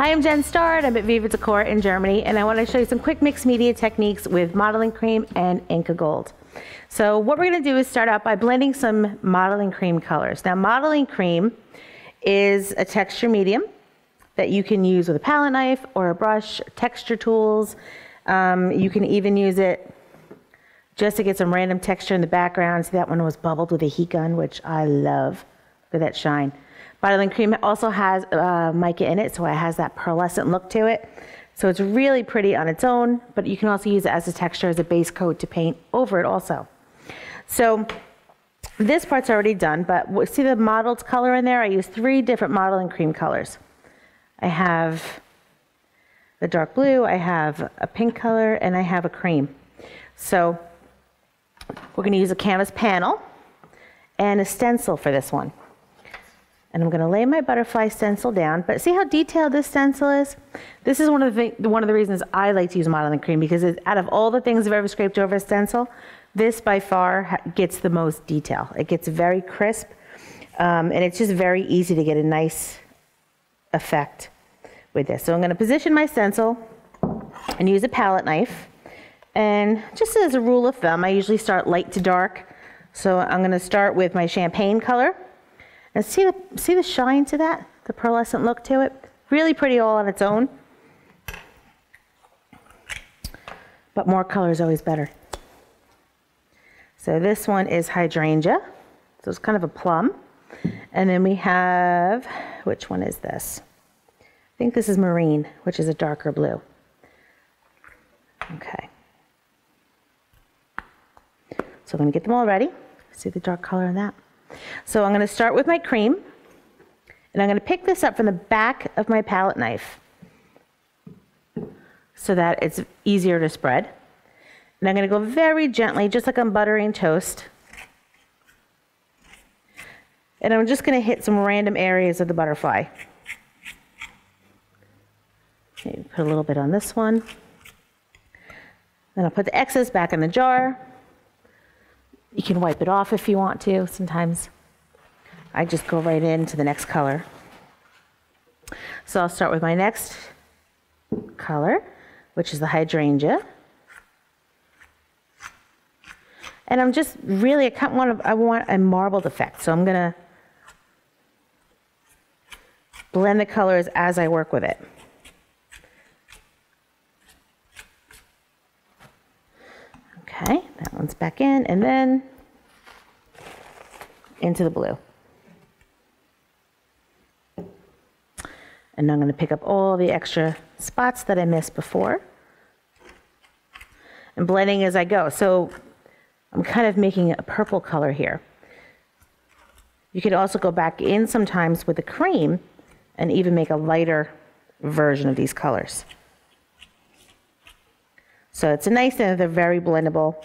Hi, I'm Jen Starr, and I'm at Viva Decor in Germany, and I want to show you some quick mixed media techniques with modeling cream and Inka Gold. So what we're going to do is start out by blending some modeling cream colors. Now, modeling cream is a texture medium that you can use with a palette knife or a brush, texture tools. You can even use it just to get some random texture in the background. See, that one was bubbled with a heat gun, which I love. Look at that shine. Modeling cream also has mica in it, so it has that pearlescent look to it. So it's really pretty on its own, but you can also use it as a texture, as a base coat to paint over it also. So this part's already done, but see the modeled color in there? I use 3 different modeling cream colors. I have the dark blue, I have a pink color, and I have a cream. So we're going to use a canvas panel and a stencil for this one. And I'm going to lay my butterfly stencil down, but see how detailed this stencil is? This is one of the reasons I like to use modeling cream, because out of all the things I've ever scraped over a stencil, this by far gets the most detail. It gets very crisp, and it's just very easy to get a nice effect with this. So I'm going to position my stencil and use a palette knife. And just as a rule of thumb, I usually start light to dark. So I'm going to start with my champagne color. And see the shine to that? The pearlescent look to it? Really pretty all on its own. But more color is always better. So this one is hydrangea. So it's kind of a plum. And then we have, which one is this? I think this is marine, which is a darker blue. Okay. So I'm going to get them all ready. See the dark color in that? So I'm going to start with my cream, and I'm going to pick this up from the back of my palette knife so that it's easier to spread. And I'm going to go very gently, just like I'm buttering toast. And I'm just going to hit some random areas of the butterfly. Maybe put a little bit on this one. Then I'll put the excess back in the jar. You can wipe it off if you want to. Sometimes I just go right into the next color. So I'll start with my next color, which is the hydrangea. And I'm just really, I want a marbled effect. So I'm going to blend the colors as I work with it. Okay, that one's back in, and then into the blue. And I'm going to pick up all the extra spots that I missed before and blending as I go. So I'm kind of making a purple color here. You could also go back in sometimes with the cream and even make a lighter version of these colors. So it's a nice thing that they're very blendable,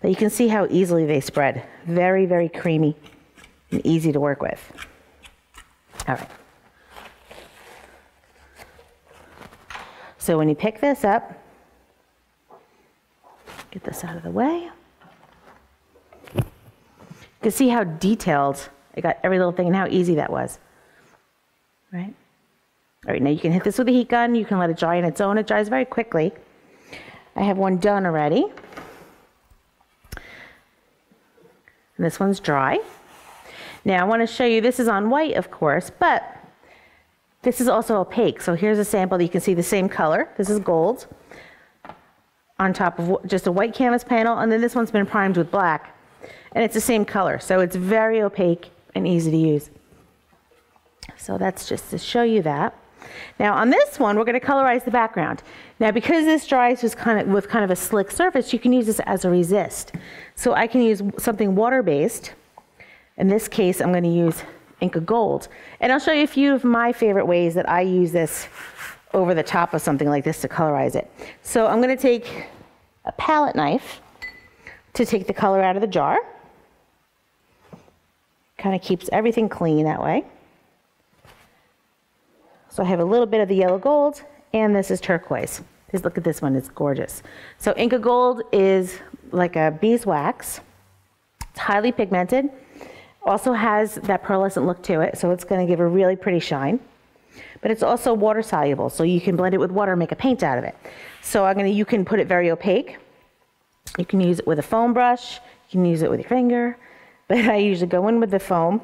but you can see how easily they spread. Very, very creamy and easy to work with. All right. So when you pick this up, get this out of the way. You can see how detailed I got every little thing and how easy that was. Right? All right, now you can hit this with a heat gun. You can let it dry on its own. It dries very quickly. I have one done already. And this one's dry. Now I want to show you, this is on white, of course, but this is also opaque. So here's a sample that you can see the same color. This is gold on top of just a white canvas panel, and then this one's been primed with black. And it's the same color, so it's very opaque and easy to use. So that's just to show you that. Now on this one, we're going to colorize the background. Now because this dries with kind of a slick surface, you can use this as a resist. So I can use something water-based. In this case, I'm going to use Inka Gold. And I'll show you a few of my favorite ways that I use this over the top of something like this to colorize it. So I'm going to take a palette knife to take the color out of the jar. Kind of keeps everything clean that way. So I have a little bit of the yellow gold, and this is turquoise. Just look at this one, it's gorgeous. So Inka Gold is like a beeswax. It's highly pigmented. Also has that pearlescent look to it, so it's going to give a really pretty shine. but it's also water soluble, so you can blend it with water and make a paint out of it. So you can put it very opaque. You can use it with a foam brush, you can use it with your finger, but I usually go in with the foam,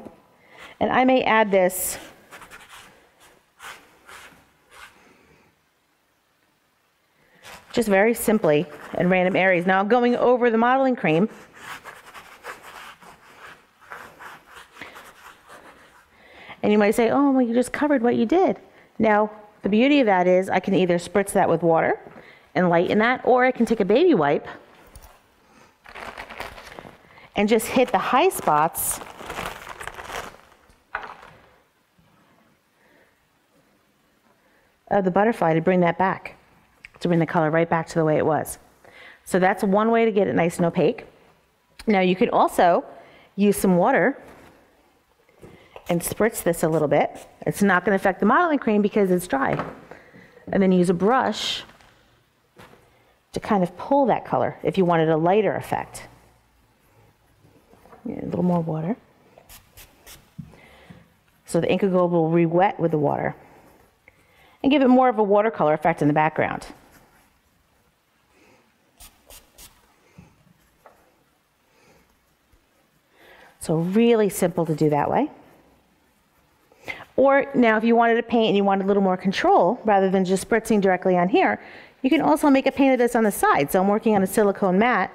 and I may add this just very simply in random areas. Now I'm going over the modeling cream. And you might say, oh, well, you just covered what you did. Now, the beauty of that is I can either spritz that with water and lighten that, or I can take a baby wipe and just hit the high spots of the butterfly to bring that back, to bring the color right back to the way it was. So that's one way to get it nice and opaque. Now you can also use some water and spritz this a little bit. It's not going to affect the modeling cream because it's dry. And then use a brush to kind of pull that color if you wanted a lighter effect. A little more water. So the Inka Gold will re-wet with the water and give it more of a watercolor effect in the background. So really simple to do that way. Or now if you wanted to paint and you wanted a little more control, rather than just spritzing directly on here, you can also make a paint of this on the side. So I'm working on a silicone mat,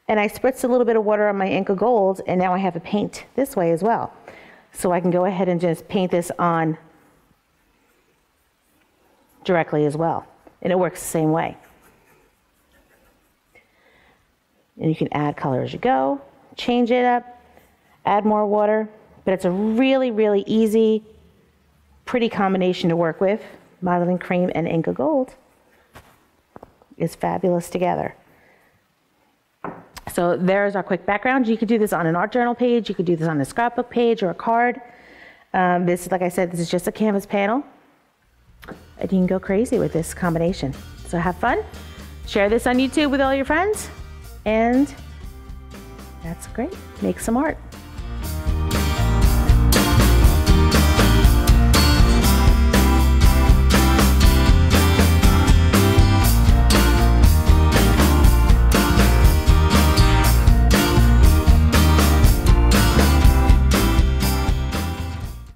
and I spritzed a little bit of water on my Inka Gold, and now I have a paint this way as well. So I can go ahead and just paint this on directly as well. And it works the same way. And you can add color as you go, change it up, add more water, but it's a really, really easy, pretty combination to work with. Modeling cream and Inka Gold is fabulous together. So there's our quick background. You could do this on an art journal page, you could do this on a scrapbook page or a card. This, like I said, this is just a canvas panel. And you can go crazy with this combination. So have fun, share this on YouTube with all your friends, and that's great. Make some art.